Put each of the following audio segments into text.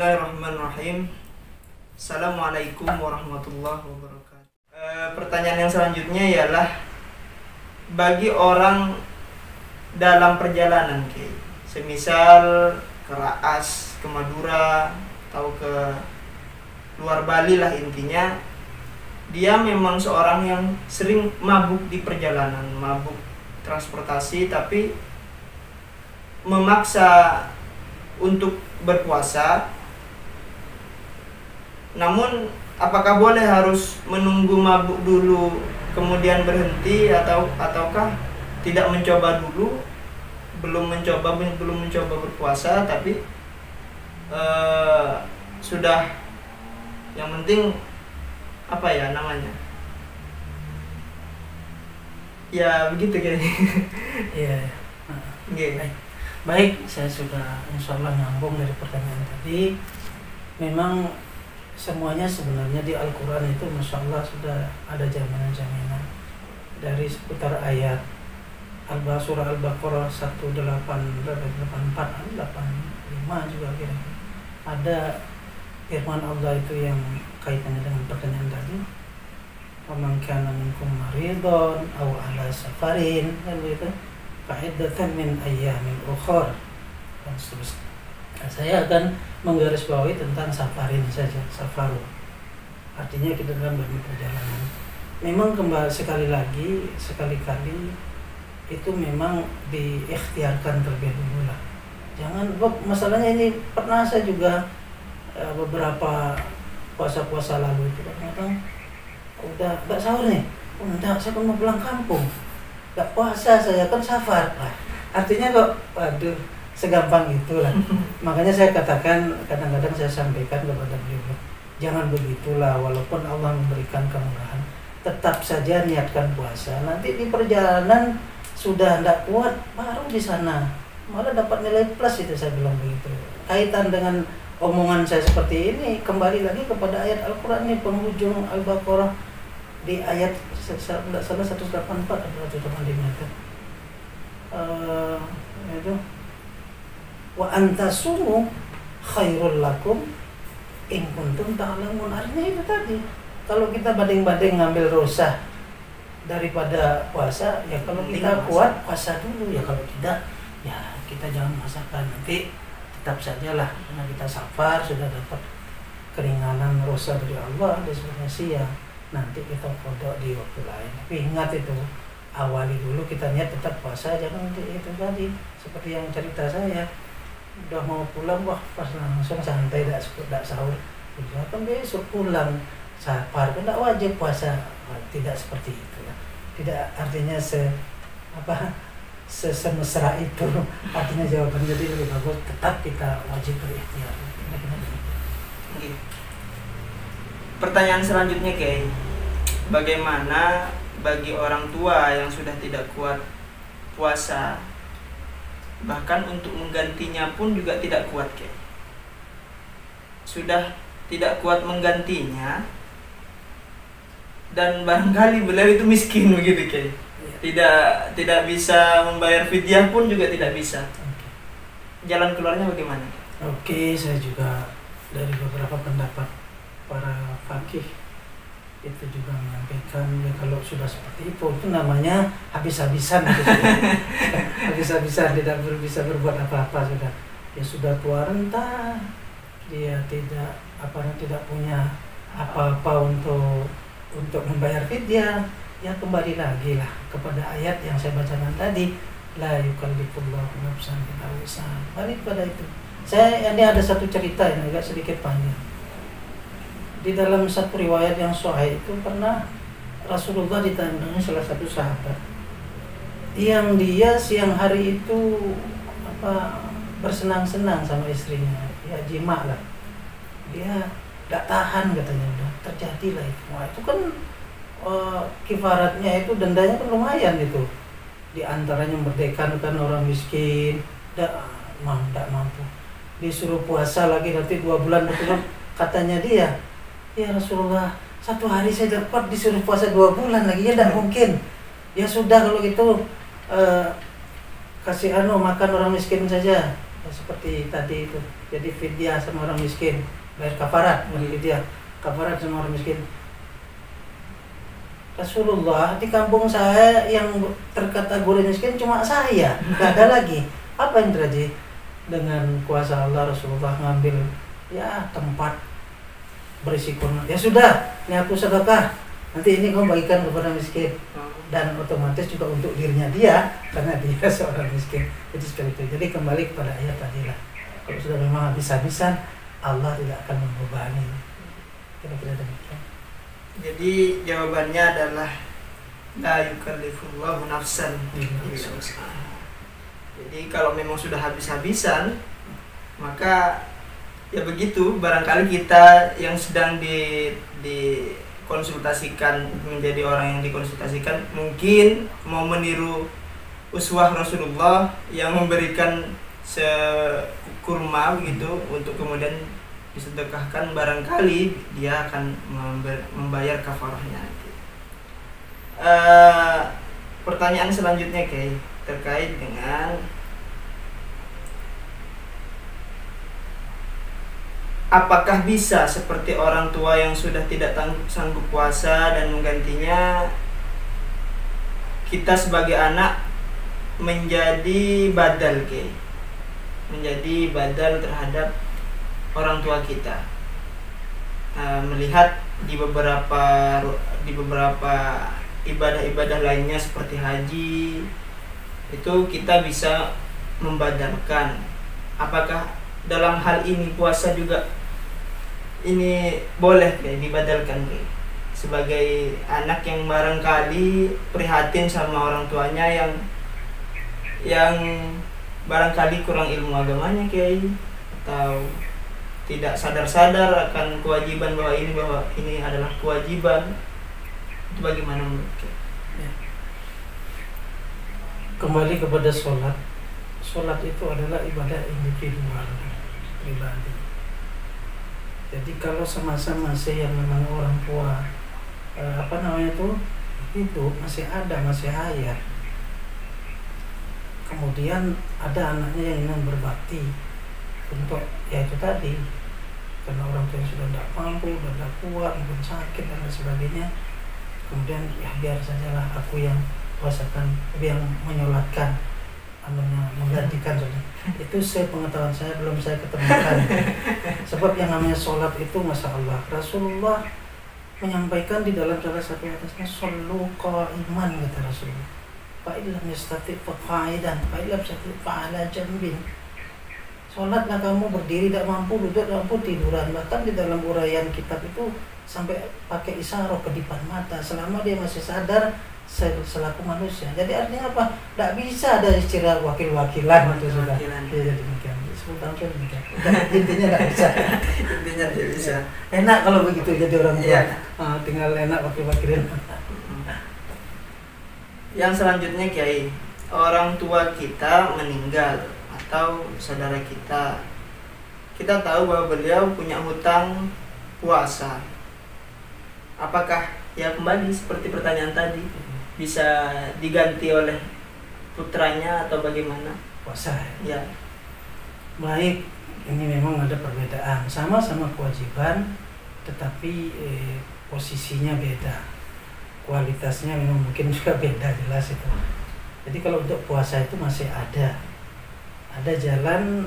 Bismillahirrahmanirrahim. Assalamualaikum warahmatullahi wabarakatuh. Pertanyaan yang selanjutnya ialah bagi orang dalam perjalanan, semisal ke Raas, ke Madura, atau ke luar Bali lah intinya, dia memang seorang yang sering mabuk di perjalanan, mabuk transportasi, tapi memaksa untuk berpuasa. Namun apakah boleh harus menunggu mabuk dulu kemudian berhenti, ataukah tidak mencoba dulu, belum mencoba berpuasa, tapi sudah, yang penting apa ya namanya, ya begitu kayaknya. Iya. Okay. Baik, saya sudah insya Allah nyambung dari pertanyaan tadi. Memang semuanya sebenarnya di Al-Quran itu Masya Allah sudah ada jaminan-jaminan dari seputar ayat surah Al-Baqarah 184, 85 juga kira-kira. Ada firman Allah itu yang kaitannya dengan pertanyaan tadi, "Faman kana minkum maridun aw ala safarin", kan begitu, "fa'iddatan min ayyamin ukhra", dan seterusnya. Nah, saya akan menggarisbawahi tentang safarin saja, safaru. Artinya kita dalam perjalanan. Memang sekali-kali itu memang diikhtiarkan terlebih dulu lah. Jangan, masalahnya ini pernah saya juga beberapa puasa-puasa lalu itu kadang-kadang udah nggak sahur nih, udah saya kan mau pulang kampung, nggak puasa, saya kan safar. Artinya kok, waduh, segampang itulah. Makanya saya katakan, kadang-kadang saya sampaikan kepada beliau, jangan begitulah, walaupun Allah memberikan kemurahan, tetap saja niatkan puasa. Nanti di perjalanan sudah tidak kuat, baru di sana malah dapat nilai plus, itu saya bilang begitu. Kaitan dengan omongan saya seperti ini, kembali lagi kepada ayat Al-Quran ini, penghujung Al-Baqarah di ayat tidak salah 184 atau 185 itu, wa antasumu khairul lakum in kuntum ta'lamun. Artinya itu tadi, kalau kita banding-banding ngambil rosah daripada puasa, ya kalau kita kuat puasa dulu, ya kalau tidak ya kita jangan masakan. Nanti tetap sajalah, karena kita safar sudah dapat keringanan rosah dari Allah diskresi, ya nanti kita kodok di waktu lain. Tapi ingat itu, awali dulu kita niat tetap puasa, jangan itu tadi seperti yang cerita saya, udah mau pulang, wah pas langsung santai, tidak sahur, kan besok pulang, safar kan tidak wajib puasa. Tidak seperti itu ya. Tidak artinya semesra itu artinya jawaban. Jadi lebih bagus tetap kita wajib berikhtiar. Pertanyaan selanjutnya, bagaimana bagi orang tua yang sudah tidak kuat puasa, bahkan untuk menggantinya pun juga tidak kuat, sudah tidak kuat menggantinya, dan barangkali beliau itu miskin begitu, tidak bisa membayar fidyah pun juga tidak bisa. Jalan keluarnya bagaimana? Oke, saya juga dari beberapa pendapat para fakih itu juga menyampaikan, ya kalau sudah seperti itu namanya habis-habisan gitu. Habis-habisan, tidak bisa berbuat apa-apa sudah. Ya sudah tua renta, dia tidak punya apa-apa untuk membayar fidyah, ya kembali lagi lah kepada ayat yang saya bacakan tadi, la yukallifullahu nafsan illa wus'aha. Balik pada itu. Ini ada satu cerita yang agak sedikit panjang. Di dalam satu riwayat yang sahih itu, pernah Rasulullah ditandai salah satu sahabat yang dia siang hari itu bersenang-senang sama istrinya, ya jima lah, dia gak tahan katanya, udah terjadilah itu. Wah, itu kan kifaratnya itu, dendanya kan lumayan itu, di antaranya memerdekakan orang miskin, tidak mampu, disuruh puasa lagi nanti 2 bulan betul. Katanya dia, ya Rasulullah, 1 hari saya dapat disuruh puasa 2 bulan lagi, ya tidak mungkin. Ya sudah kalau gitu kasih makan orang miskin saja. Ya, seperti tadi itu, jadi fidyah sama orang miskin, bayar kafarat, fidyah kafarat sama orang miskin. Rasulullah di kampung saya yang terkategori miskin cuma saya, nggak ada lagi. Apa yang terjadi? Dengan kuasa Allah Rasulullah ngambil ya tempat berisi kurma. Ya sudah, ini aku sedekah. Nanti ini kamu bagikan kepada miskin. Dan otomatis juga untuk dirinya dia, karena dia seorang miskin. Jadi seperti itu. Jadi kembali kepada ayat tadi lah. Kalau sudah memang habis-habisan, Allah tidak akan membebani. Kira-kira demikian. Jadi jawabannya adalah la yukallifullahu nafsan illa wus'aha. Jadi kalau memang sudah habis-habisan, maka ya begitu, barangkali kita yang sedang dikonsultasikan menjadi orang yang dikonsultasikan mungkin mau meniru uswah Rasulullah yang memberikan sekurma begitu untuk kemudian disedekahkan, barangkali dia akan membayar kafarahnya. Pertanyaan selanjutnya terkait dengan apakah bisa seperti orang tua yang sudah tidak sanggup puasa dan menggantinya, kita sebagai anak menjadi badal menjadi badal terhadap orang tua kita. Melihat di beberapa ibadah-ibadah lainnya seperti haji, itu kita bisa membadalkan. Apakah dalam hal ini puasa juga ini boleh dibadalkan sebagai anak yang barangkali prihatin sama orang tuanya yang barangkali kurang ilmu agamanya atau tidak sadar-sadar akan kewajiban bahwa ini adalah kewajiban. Itu bagaimana menurut ya. Kembali kepada sholat. Sholat itu adalah ibadah individual, pribadi. Jadi kalau semasa masih yang memang orang tua itu masih ada, masih hayat, kemudian ada anaknya yang ingin berbakti untuk ya itu tadi, karena orang tua yang sudah tidak mampu, sudah tidak kuat, mungkin sakit dan lain sebagainya, kemudian ya biar sajalah aku yang puasakan, yang menyolatkan, menggantikan saja. Itu sepengetahuan saya, belum saya ketemukan. Sebab yang namanya sholat itu, masya Allah, Rasulullah menyampaikan di dalam salah satu hadisnya, shollu qa'iman, kata Rasulullah. Fa'ilam yastati' faqa'idan, fa'ilam yastati' fa'ala jambin. Sholatlah kamu berdiri, tidak mampu duduk, tidak mampu tiduran. Bahkan di dalam uraian kitab itu sampai pakai isyarah kedipan mata selama dia masih sadar selaku manusia. Jadi artinya apa? Tidak bisa ada istilah wakil-wakilan itu sudah. Jadi demikian. Sebutkan demikian. Intinya tidak bisa. Intinya tidak bisa. Enak kalau begitu jadi orang tua. Tinggal enak wakil-wakilan. Yang selanjutnya orang tua kita meninggal atau saudara kita tahu bahwa beliau punya hutang puasa. Apakah ya kembali seperti pertanyaan tadi, bisa diganti oleh putranya atau bagaimana? Puasa ya. Baik, ini memang ada perbedaan, sama-sama kewajiban tetapi posisinya beda, kualitasnya memang mungkin juga beda, jelas itu. Jadi kalau untuk puasa itu masih ada jalan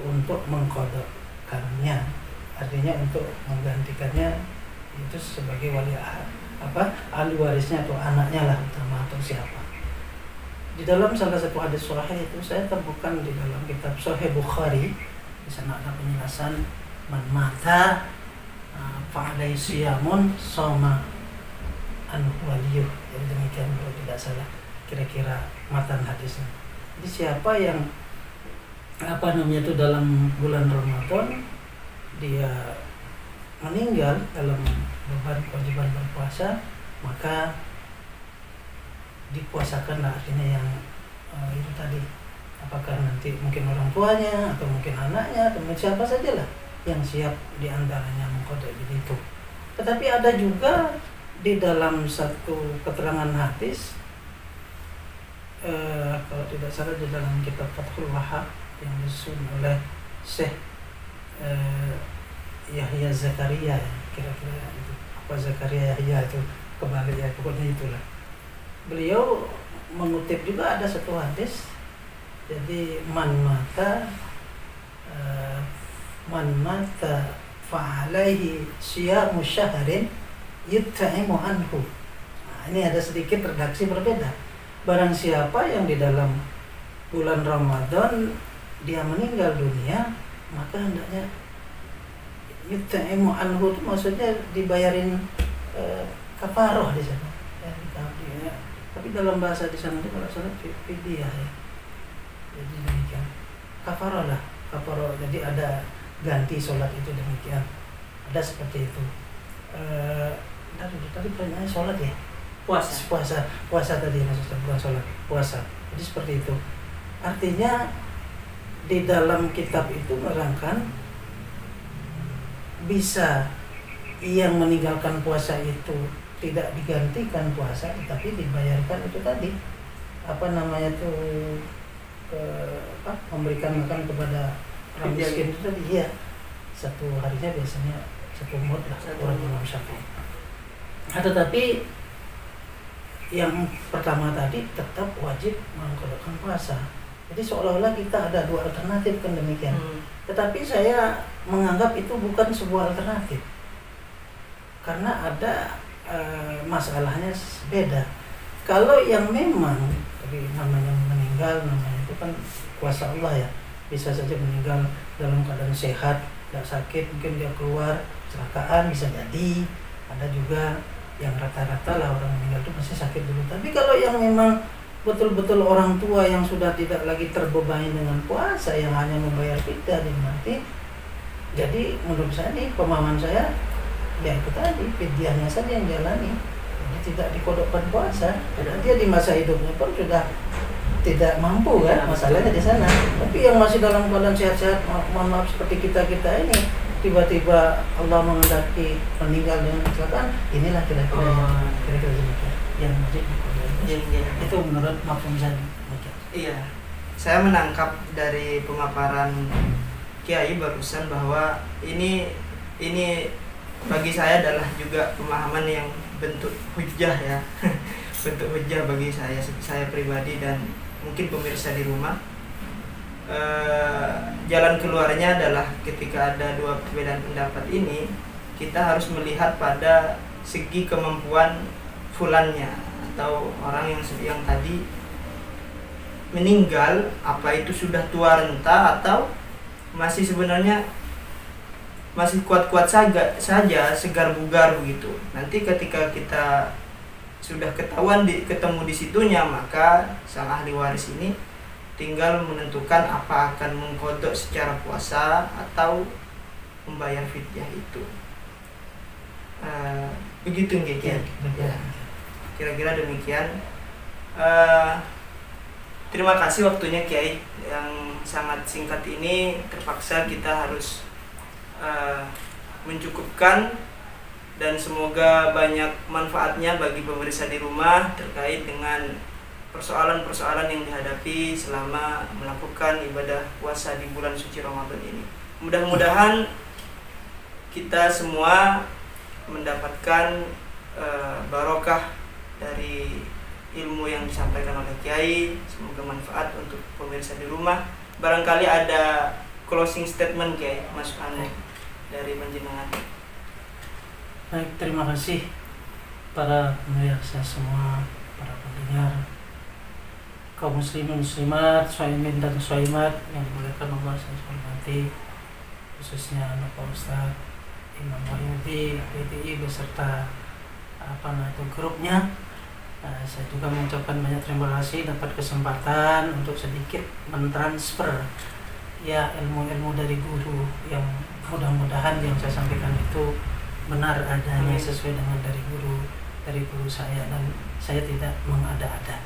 untuk mengqadhakannya, artinya untuk menggantikannya itu sebagai ahli warisnya atau anaknya lah, utama atau siapa. Di dalam salah satu hadis sahih itu saya temukan di dalam kitab Sahih Bukhari, di sana ada penjelasan man mata fa'alaihi siyamun shoma anhu waliyuh. Jadi demikian kalau tidak salah kira-kira matan hadisnya. Jadi siapa yang dalam bulan Ramadan dia meninggal dalam beban kewajiban berpuasa, maka dipuasakanlah, artinya yang itu tadi, apakah nanti mungkin orang tuanya atau mungkin anaknya atau mungkin siapa sajalah yang siap diantaranya mengqadha begitu. Tetapi ada juga di dalam satu keterangan hadis, kalau tidak salah di dalam kitab Fathul Wahhab yang disusun oleh Syekh Yahya Zakaria, kira-kira itu apa Zakaria Yahya itu kembali ya, pokoknya itulah. Beliau mengutip juga ada satu hadis, jadi man mata fa'alaihi siyamu syahrin yut'imu anhu. Nah, ini ada sedikit redaksi berbeda. Barang siapa yang di dalam bulan Ramadan dia meninggal dunia, maka hendaknya yut'imu anhu itu maksudnya dibayarin kafaroh di sana. Ya, tapi dalam bahasa di sana itu kalau salah fidyah ya. Jadi demikian. Kafaroh lah, kafaroh. Jadi ada ganti sholat itu demikian. Ada seperti itu. Tadi pertanyaannya sholat ya? Puasa tadi maksudnya, bukan sholat, puasa. Jadi seperti itu. Artinya di dalam kitab itu menerangkan bisa yang meninggalkan puasa itu tidak digantikan puasa, tapi dibayarkan itu tadi apa namanya tuh memberikan makan kepada orang miskin itu tadi ya, satu harinya biasanya 1 mud lah orang Imam Syafi'i. Tetapi yang pertama tadi tetap wajib mengkodokkan puasa. Jadi seolah-olah kita ada 2 alternatif kan demikian. Tetapi saya menganggap itu bukan sebuah alternatif, karena ada masalahnya beda. Kalau yang memang tapi namanya meninggal, namanya itu kan kuasa Allah ya, bisa saja meninggal dalam keadaan sehat, tidak sakit, mungkin dia keluar kecelakaan bisa jadi. Ada juga yang rata-rata lah orang meninggal itu masih sakit dulu. Tapi kalau yang memang betul-betul orang tua yang sudah tidak lagi terbebani dengan puasa, yang hanya membayar fidyah mati, jadi menurut saya nih, pemahaman saya ya itu tadi, fidyahnya saja yang jalani, jadi tidak dikodokkan puasa. Karena dia di masa hidupnya pun sudah tidak mampu kan, masalahnya di sana. Tapi yang masih dalam keadaan sehat-sehat, mohon maaf seperti kita ini, tiba-tiba Allah menghendaki meninggal dengan kecelakaan, inilah kira-kira yang wajib dikodokkan. Itu menurut maksud saya. Iya, saya menangkap dari pemaparan Kiai barusan bahwa ini bagi saya adalah juga pemahaman yang bentuk hujjah ya. Bentuk hujjah bagi saya pribadi dan mungkin pemirsa di rumah. Jalan keluarnya adalah ketika ada 2 perbedaan pendapat ini, kita harus melihat pada segi kemampuan fulannya atau orang yang tadi meninggal, apa itu sudah tua renta atau masih sebenarnya masih kuat-kuat saja, segar bugar begitu. Nanti ketika kita sudah ketemu di situnya, maka sang ahli waris ini tinggal menentukan apa akan mengkodok secara puasa atau membayar fidyah itu. Begitu nggih ya. Kira-kira demikian. Terima kasih waktunya Kiai yang sangat singkat ini. Terpaksa kita harus mencukupkan, dan semoga banyak manfaatnya bagi pemirsa di rumah terkait dengan persoalan-persoalan yang dihadapi selama melakukan ibadah puasa di bulan suci Ramadan ini. Mudah-mudahan kita semua mendapatkan barokah dari ilmu yang disampaikan oleh Kiai. Semoga manfaat untuk pemirsa di rumah. Barangkali ada closing statement Kiai, Mas Anu dari panjenengan. Baik, terima kasih para pemirsa semua, para pendengar, kaum muslimin muslimat, shaimin dan shaimat yang dimuliakan Allah saya hormati, khususnya Pak Ustaz Imam Wahyudi PTI beserta grupnya. Saya juga mengucapkan banyak terima kasih dapat kesempatan untuk sedikit mentransfer ya ilmu-ilmu dari guru, yang mudah-mudahan yang saya sampaikan itu benar adanya sesuai dengan dari guru saya, dan saya tidak mengada-ada.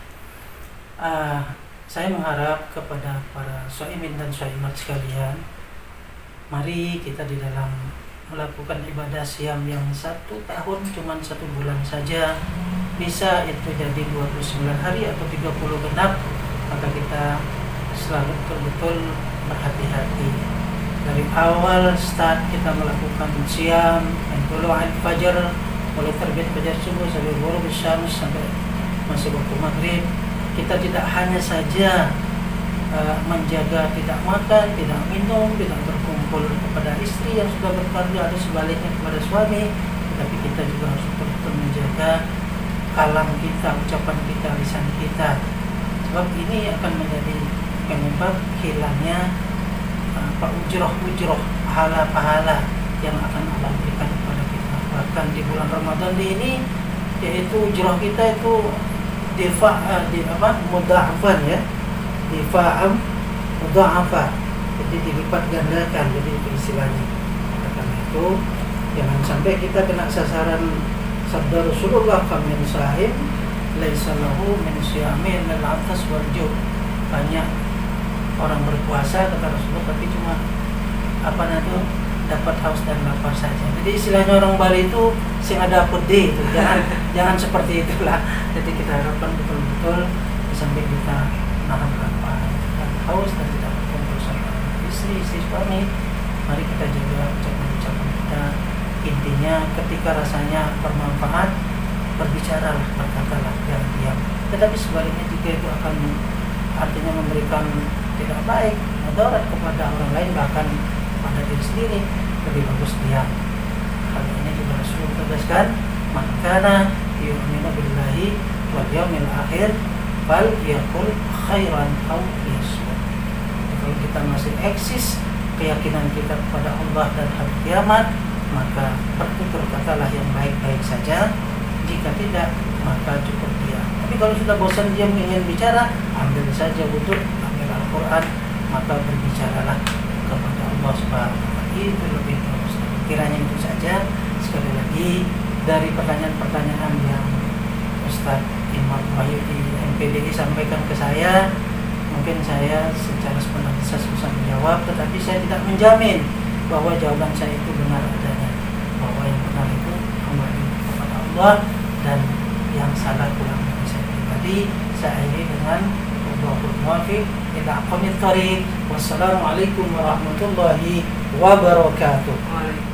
Saya mengharap kepada para shaimin dan shaimat sekalian, mari kita di dalam melakukan ibadah siam yang 1 tahun cuma 1 bulan saja, bisa itu jadi 29 hari atau 30 genap, maka kita selalu betul-betul berhati-hati dari awal start kita melakukan siam dan tulu'ul fajar, mulai terbit fajar subuh sampai ghurub syams sampai masuk waktu maghrib. Kita tidak hanya saja menjaga tidak makan, tidak minum, tidak berkumpul kepada istri yang sudah berkeluarga atau sebaliknya kepada suami, tapi kita juga harus betul-betul menjaga kalam kita, ucapan kita, lisan kita, sebab ini akan menjadi penyebab hilangnya ujroh pahala-pahala yang akan Allah berikan kepada kita. Bahkan di bulan Ramadan ini, yaitu ujroh kita itu mudha'afan ya, mudha'afa, jadi dilipat gandakan, jadi itu istilahnya. Karena itu jangan sampai kita kena sasaran sabda Rasulullah, "Famin sa'im laisa lahu min siyami illal 'atas wal ju'." Banyak orang berpuasa kata Rasulullah tapi cuma dapat haus dan lapar saja. Jadi istilahnya orang Bali itu sing ada pede itu. Jangan seperti itulah. Jadi kita harapkan betul-betul sampai kita nahan lapar dan haus dan tidak berkumpul sama istri suami. Mari kita jaga ucapan kita. Intinya ketika rasanya bermanfaat, berbicaralah, berkatalah, jangan diam. Tetapi sebaliknya jika itu akan artinya memberikan tidak baik, mudarat kepada orang lain, bahkan pada diri sendiri, lebih bagus diam. Hal ini juga Rasulullah tegaskan, "Man kana yu'minu billahi wal yawmil akhir fal yaqul khairan aw liyasmut." Kalau kita masih eksis keyakinan kita kepada Allah dan hari kiamat, maka bertutur katalah yang baik-baik saja. Jika tidak, maka cukup diam. Tapi kalau sudah bosan diam ingin bicara, ambil saja wudhu, ambil Al-Quran, maka berbicaralah kepada Allah Subhanahu wa Ta'ala. Itu lebih bagus. Kiranya itu saja. Sekali lagi dari pertanyaan-pertanyaan yang Ustaz Imam Wahyudi MPDI sampaikan ke saya, mungkin saya secara spontan susah menjawab, tetapi saya tidak menjamin bahwa jawaban saya itu benar adanya. Bahwa yang benar itu kembali kepada Allah dan yang salah kurang dari saya pribadi. Saya akhiri dengan wallahul muwaffiq ila aqwamit thoriq. Wassalamualaikum warahmatullahi wabarakatuh.